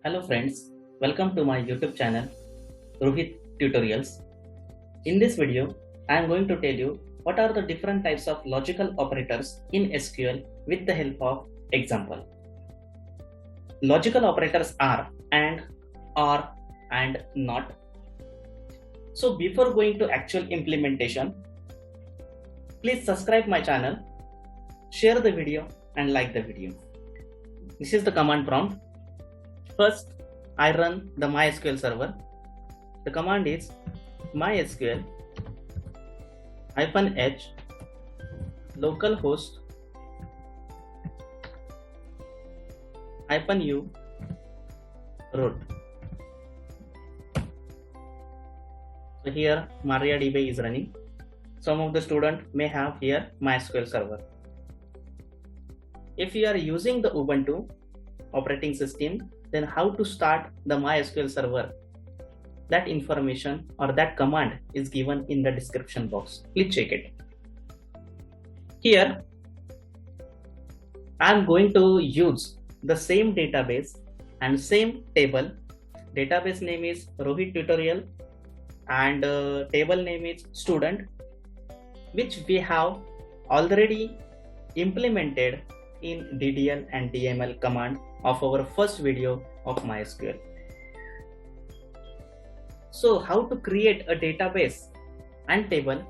Hello friends, welcome to my YouTube channel Rohit Tutorials. In this video, I am going to tell you what are the different types of logical operators in SQL with the help of example. Logical operators are and, or, and, not. So before going to actual implementation, please subscribe my channel, share the video and like the video. This is the command prompt. First, I run the MySQL server. The command is mysql -h localhost -u root. So here MariaDB is running. Some of the student may have here MySQL server. If you are using the Ubuntu operating system, then how to start the MySQL server? That information or that command is given in the description box. Please check it. Here I am going to use the same database and same table. Database name is Rohit Tutorial and table name is student, which we have already implemented in DDL and DML command of our first video of MySQL. So how to create a database and table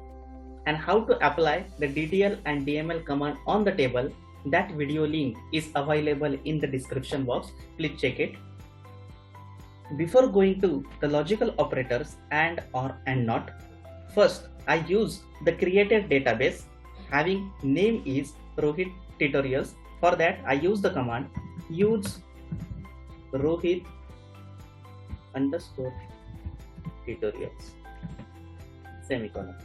and how to apply the DDL and DML command on the table, that video link is available in the description box. Please check it. Before going to the logical operators and, or, and not, first I use the created database having name is Rohit Tutorials. For that I use the command use Rohit _ tutorials semicolon.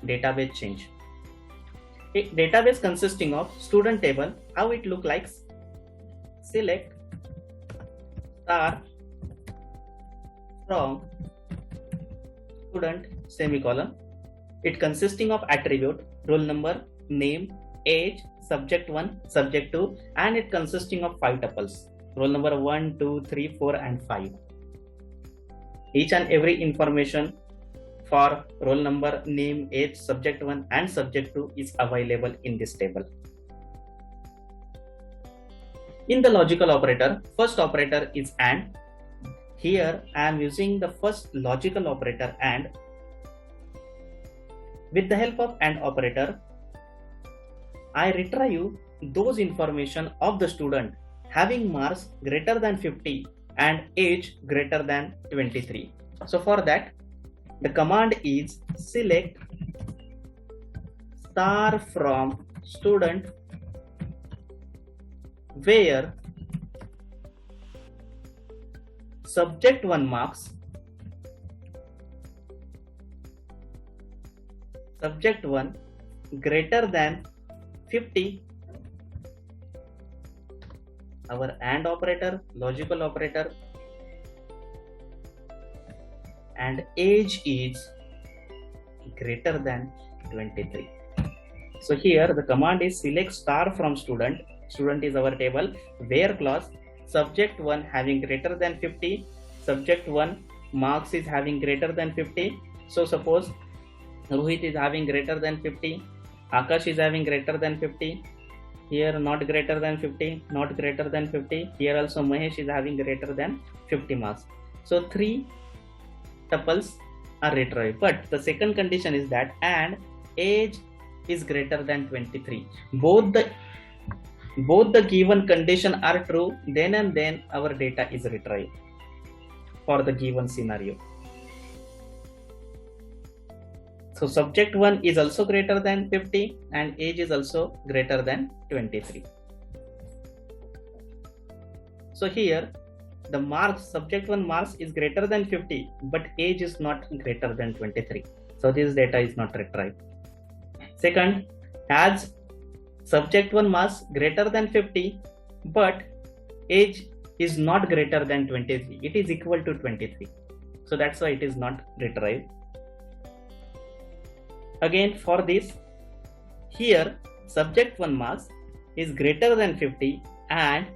Database change. A database consisting of student table. How it look like? Select star from student semicolon. It consisting of attribute roll number, name, age, subject 1, subject 2, and it consisting of 5 tuples. Roll number 1, 2, 3, 4 and 5. Each and every information for roll number, name, age, subject 1 and subject 2 is available in this table. In the logical operator, first operator is AND. Here I am using the first logical operator AND. With the help of AND operator, I retrieve those information of the student having marks greater than 50 and age greater than 23. So for that, the command is select star from student where subject 1 marks, subject 1 greater than 50. Our AND operator, logical operator, and age is greater than 23. So here the command is select star from student. Student is our table, where clause subject 1 having greater than 50, subject 1 marks is having greater than 50. So suppose Rohit is having greater than 50, Akash is having greater than 50, here not greater than 50, not greater than 50, here also Mahesh is having greater than 50 marks. So 3 tuples are retrieved, but the second condition is that and age is greater than 23. Both the given condition are true, then and then our data is retrieved for the given scenario. So subject 1 is also greater than 50 and age is also greater than 23. So here the marks, subject 1 marks is greater than 50 but age is not greater than 23. So this data is not retrieved. Second, as subject 1 marks greater than 50 but age is not greater than 23. It is equal to 23. So that's why it is not retrieved. Again for this, here subject 1 marks is greater than 50 and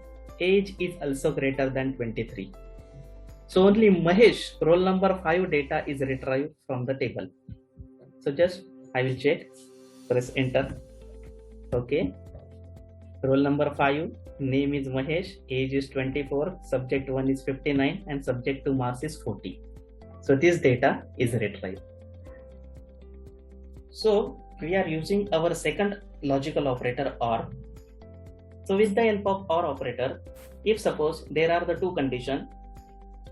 age is also greater than 23. So only Mahesh, roll number 5 data is retrieved from the table. So just I will check, press enter. Okay, roll number 5, name is Mahesh, age is 24, subject 1 is 59 and subject 2 marks is 40. So this data is retrieved. So we are using our second logical operator OR. So with the help of OR operator, if suppose there are the two conditions,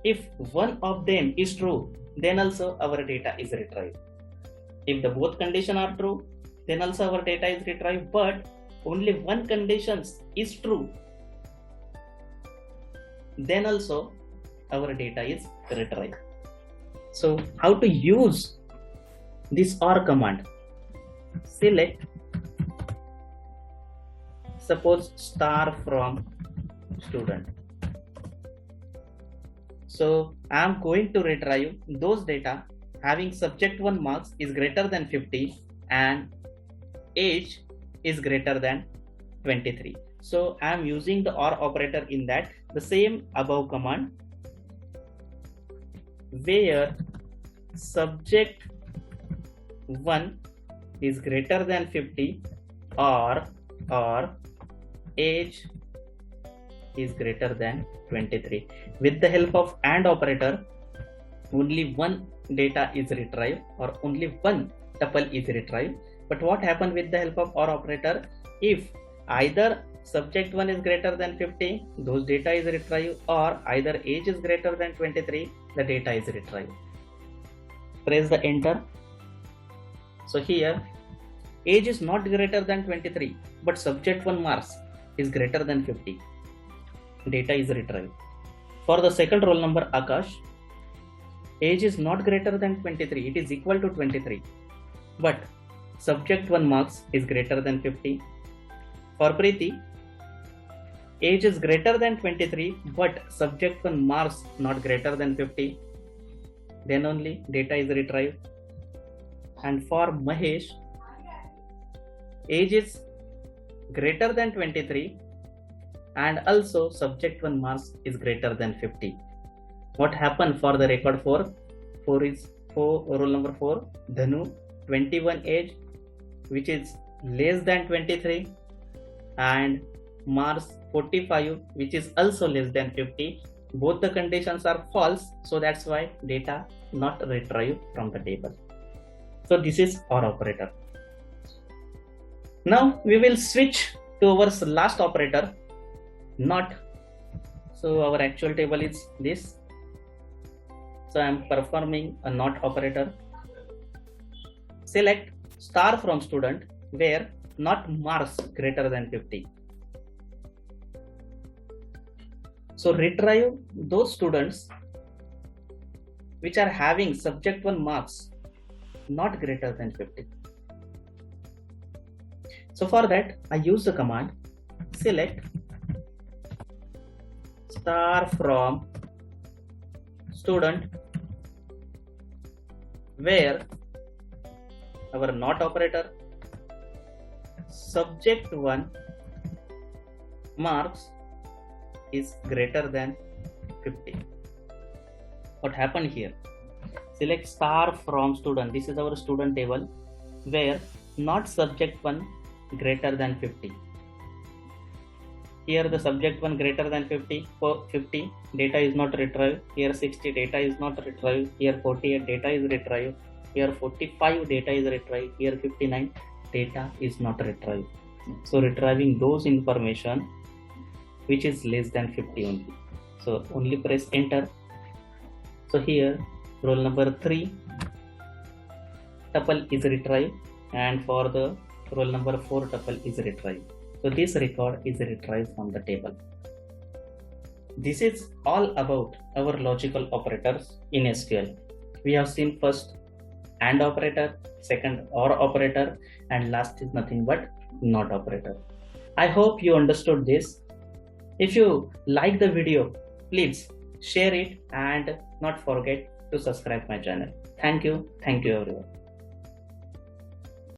if one of them is true, then also our data is retrieved. If the both conditions are true, then also our data is retrieved, but only one condition is true, then also our data is retrieved. So how to use this OR command? Select, suppose star from student. So I am going to retrieve those data having subject 1 marks is greater than 50 and age is greater than 23. So I am using the OR operator in that, the same above command, where subject 1 is greater than 50 or age is greater than 23. With the help of AND operator, only one data is retrieved or only one tuple is retrieved. But what happens with the help of OR operator? If either subject 1 is greater than 50, those data is retrieved, or either age is greater than 23, the data is retrieved. Press the enter. So here age is not greater than 23, but subject 1 marks is greater than 50. Data is retrieved. For the second roll number Akash, age is not greater than 23, it is equal to 23, but subject 1 marks is greater than 50. For Preeti, age is greater than 23, but subject 1 marks not greater than 50, then only data is retrieved. And for Mahesh, age is greater than 23 and also subject 1 marks is greater than 50. What happened for the record 4? Roll number 4, Dhanu, 21 age, which is less than 23, and marks 45, which is also less than 50. Both the conditions are false, so that's why data not retrieved from the table. So this is OR operator. Now we will switch to our last operator, NOT. So our actual table is this. So I am performing a NOT operator. Select star from student where NOT marks greater than 50. So retrieve those students which are having subject 1 marks not greater than 50. So for that I use the command select star from student where our NOT operator subject 1 marks is greater than 50. What happened here? Select star from student. This is our student table where not subject 1 greater than 50. Here the subject 1 greater than 50, for 50 data is not retrieved. Here 60 data is not retrieved. Here 48 data is retrieved. Here 45 data is retrieved. Here 59 data is not retrieved. So retrieving those information which is less than 50 only. So only press enter. So here roll number 3 tuple is retrieved, and for the roll number 4 tuple is retrieved. So this record is retrieved from the table. This is all about our logical operators in SQL. We have seen first AND operator, second OR operator, and last is nothing but NOT operator. I hope you understood this. If you like the video, please share it and not forget to subscribe my channel. Thank you everyone.